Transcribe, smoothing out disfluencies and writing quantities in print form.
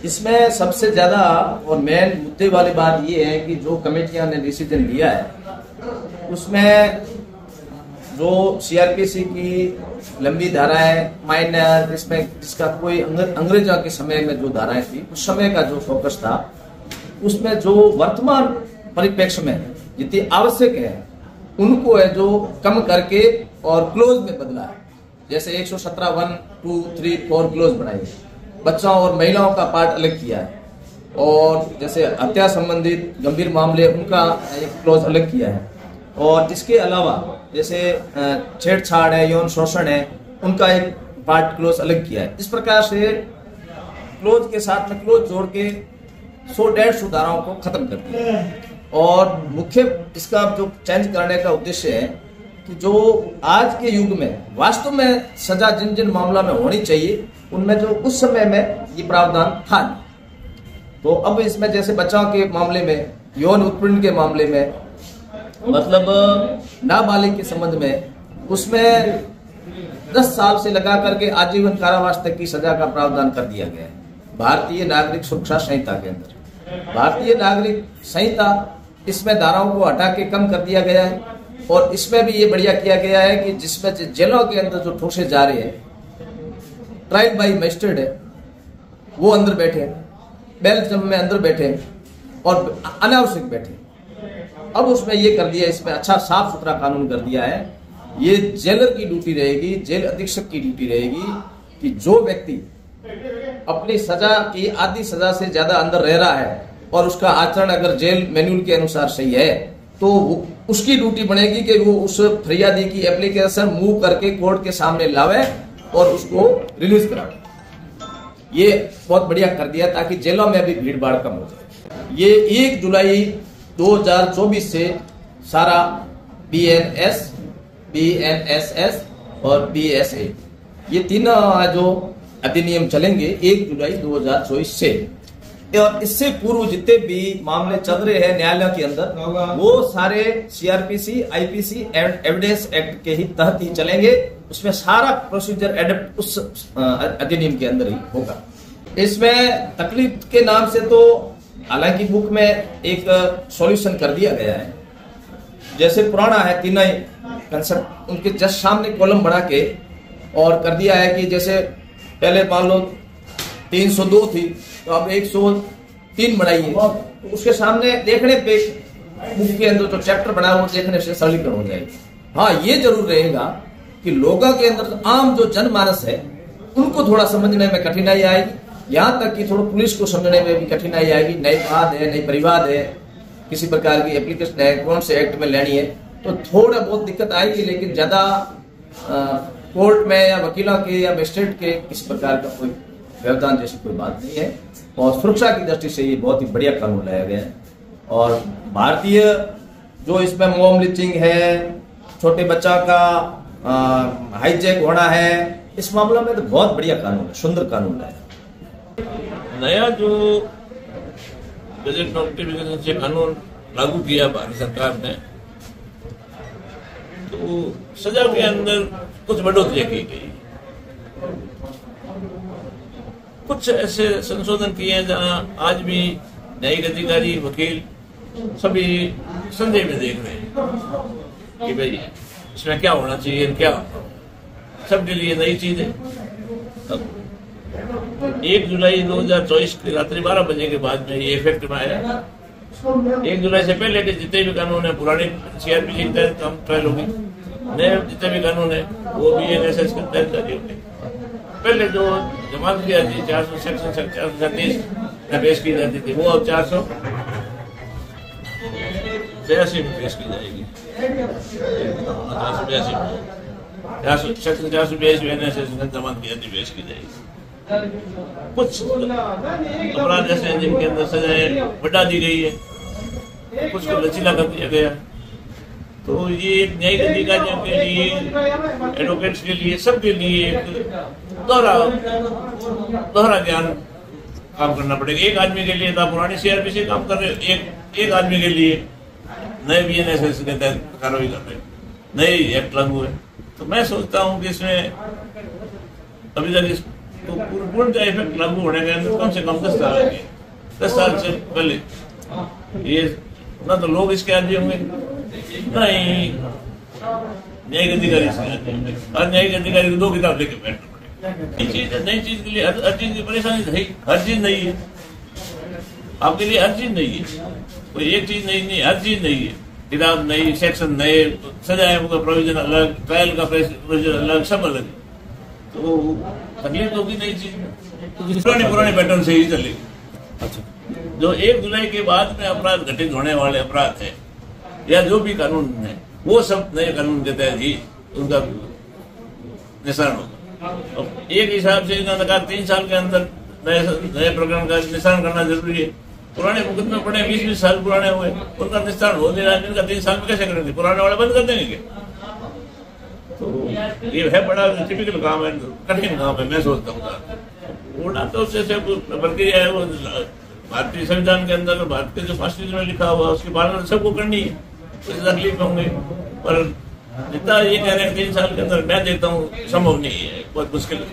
इसमें सबसे ज्यादा और मेन मुद्दे वाली बात ये है कि जो कमेटियां ने डिसीजन लिया है उसमें जो सीआरपीसी की लंबी धाराएं माइनर, इसमें जिसका कोई अंग्रेजों के समय में जो धाराएं थी उस समय का जो फोकस था उसमें जो वर्तमान परिप्रेक्ष्य में जितनी आवश्यक है उनको है जो कम करके और क्लोज में बदला है। जैसे 117 1 2 3 4 क्लोज बनाई है, बच्चों और महिलाओं का पार्ट अलग किया है, और जैसे हत्या संबंधित गंभीर मामले उनका एक क्लोज अलग किया है, और इसके अलावा जैसे छेड़छाड़ है, यौन शोषण है, उनका एक पार्ट क्लोज अलग किया है। इस प्रकार से क्लोज के साथ में क्लोज जोड़ के 100-150 धाराओं को खत्म कर दिया। और मुख्य इसका जो चेंज करने का उद्देश्य है कि जो आज के युग में वास्तव में सजा जिन जिन मामला में होनी चाहिए उनमें जो उस समय में ये प्रावधान था नहीं। तो अब इसमें जैसे बच्चों के मामले में, यौन उत्पीड़न के मामले में, मतलब नाबालिग के संबंध में, उसमें 10 साल से लगा करके आजीवन कारावास तक की सजा का प्रावधान कर दिया गया है भारतीय नागरिक सुरक्षा संहिता के अंदर। भारतीय नागरिक संहिता इसमें धाराओं को हटा के कम कर दिया गया है, और इसमें भी ये बढ़िया किया गया है कि जिसमें जेलों के अंदर जो ठोसे जा रहे हैं, ट्रायल बाई मजिस्ट्रेट है वो अंदर बैठे, बेल जम में अंदर बैठे और अनावश्यक बैठे। अब उसमें ये कर दिया, इसमें अच्छा साफ सुथरा कानून कर दिया है। ये जेलर की ड्यूटी रहेगी, जेल अधीक्षक की ड्यूटी रहेगी कि जो व्यक्ति अपनी सजा की आधी सजा से ज्यादा अंदर रह रहा है और उसका आचरण अगर जेल मैन्यूअल के अनुसार सही है तो उसकी ड्यूटी बनेगी कि वो उस फरियादी की एप्लीकेशन मूव करके कोर्ट के सामने लावे और उसको रिलीज करावे। ये बहुत बढ़िया कर दिया ताकि जेलों में भी भीड़ भाड़ कम हो जाए। ये 1 जुलाई 2024 से सारा BNS, BNSS और BSA ये तीनों जो अधिनियम चलेंगे 1 जुलाई 2024 से। और इससे पूर्व जितने भी मामले चल रहे हैं न्यायालय के अंदर वो सारे CRPC, IPC and evidence act के ही तहत ही चलेंगे। उसमें सारा प्रोसीजर एडप्ट उस अधिनियम के अंदर ही होगा। इसमें तकलीफ के नाम से तो हालांकि बुक में एक सॉल्यूशन कर दिया गया है, जैसे पुराना है तीनों कंसेप्ट उनके जस्ट सामने कॉलम बना के और कर दिया है कि जैसे पहले मान लो 302 थी तो अब 103 बनाई है, तो उसके सामने देखने पे बुक के अंदर जो चैप्टर बना है वो देखने से सरलीकरण हो जाएगी। हाँ, ये जरूर रहेगा कि लोगों के अंदर आम जो जनमानस है उनको थोड़ा समझने में कठिनाई आएगी, यहाँ तक कि थोड़ा पुलिस को समझने में भी कठिनाई आएगी। नई वाद है, नई परिवाद है, किसी प्रकार की एप्लीकेशन है, कौन से एक्ट में लेनी है, तो थोड़ा बहुत दिक्कत आएगी, लेकिन ज्यादा कोर्ट में या वकीलों के या मजिस्ट्रेट के किसी प्रकार का कोई व्यवधान जैसी कोई बात नहीं है। और सुरक्षा की दृष्टि से ये बहुत ही बढ़िया कानून लाया गया है। और भारतीय जो इसमें मॉब लिंचिंग है, छोटे बच्चा का हाईजैक होना है, इस मामले में तो बहुत बढ़िया कानून है, सुंदर कानून है। नया जो गजट नोटिफिकेशन से कानून लागू किया भारत सरकार ने, तो सजा के अंदर कुछ बढ़ोतरी की गई, कुछ ऐसे संशोधन किए हैं जहां आज भी न्यायिक अधिकारी, वकील सभी संदेह में देख रहे हैं कि भाई इसमें क्या होना चाहिए, क्या सबके लिए नई चीज है। 1 जुलाई 2024 की रात्रि 12 बजे के बाद में ये इफेक्ट में आया। 1 जुलाई से पहले के जितने भी कानून है पुराने CRPC के तहत काम ट्रायल होगी, नए जितने भी कानून है वो भी BNSS के तहत जारी होंगे। पहले जो जमानत किया थी 400 सेक्शन 437 में पेश की जाती थी, वो अब 482 में पेश की जाएगी। 482 में जमानत किया थी पेश की जाएगी। कुछ अपराध ऐसे हैं जिनके अंदर सजाएं बढ़ा दी गई है, कुछ को लचीला कर दिया गया। तो ये एक न्यायिक अधिकारियों के लिए, एडवोकेट्स के लिए, सबके लिए एक दोहरा ज्ञान काम करना पड़ेगा। एक आदमी के लिए था पुरानी CRPC काम कर रहे, एक आदमी के लिए नए BNSS के तहत कार्रवाई कर रहे, नए एक्ट लागू है। तो मैं सोचता हूँ कि इसमें अभी तक इस तो पूर्णतः इफेक्ट लागू होने के अंदर कम से कम 10 साल लगे। 10 साल से पहले ये ना तो लोग इसके आदि होंगे, ना ही न्यायिक अधिकारी इसके आदि होंगे। और न्यायिक अधिकारी को 2 किताब लेके बैठना पड़ेगा। नई चीज के लिए हर चीज की परेशानी है, हर चीज नहीं है आपके लिए, हर चीज नहीं है, कोई एक चीज नहीं, हर चीज नहीं है। किताब नई, सेक्शन नए, सजाए का प्रोविजन अलग, ट्रायल का प्रोविजन अलग, सब अलग। तो तकलीफ होगी नई चीज में, पुराने पैटर्न से ही चलेगी। अच्छा, जो 1 जुलाई के बाद में अपराध घटित होने वाले अपराध है या जो भी कानून है, वो सब नए कानून के तहत ही उनका निशान होगा। एक हिसाब से इन्होंने कहा 3 साल के अंदर नए प्रकरण का निशान करना जरूरी है। पुराने मुकदमे पड़े 20-20 साल पुराने हुए, उनका निस्तारण हो नहीं रहा, इनका 3 साल में कैसे करेंगे? पुराने वाले बंद कर देंगे क्या? तो ये है बड़ा टिपिकल काम है, कठिन काम है। मैं सोचता हूँ उड़ा तो प्रक्रिया है वो भारतीय संविधान के अंदर, भारत के जो कॉन्स्टिट्यूशन में लिखा हुआ उसकी पालना सबको करनी है, कुछ तकलीफ होंगे। पर जितना ये कह रहे हैं 3 साल के अंदर, मैं देखता हूँ संभव नहीं है, बहुत मुश्किल है।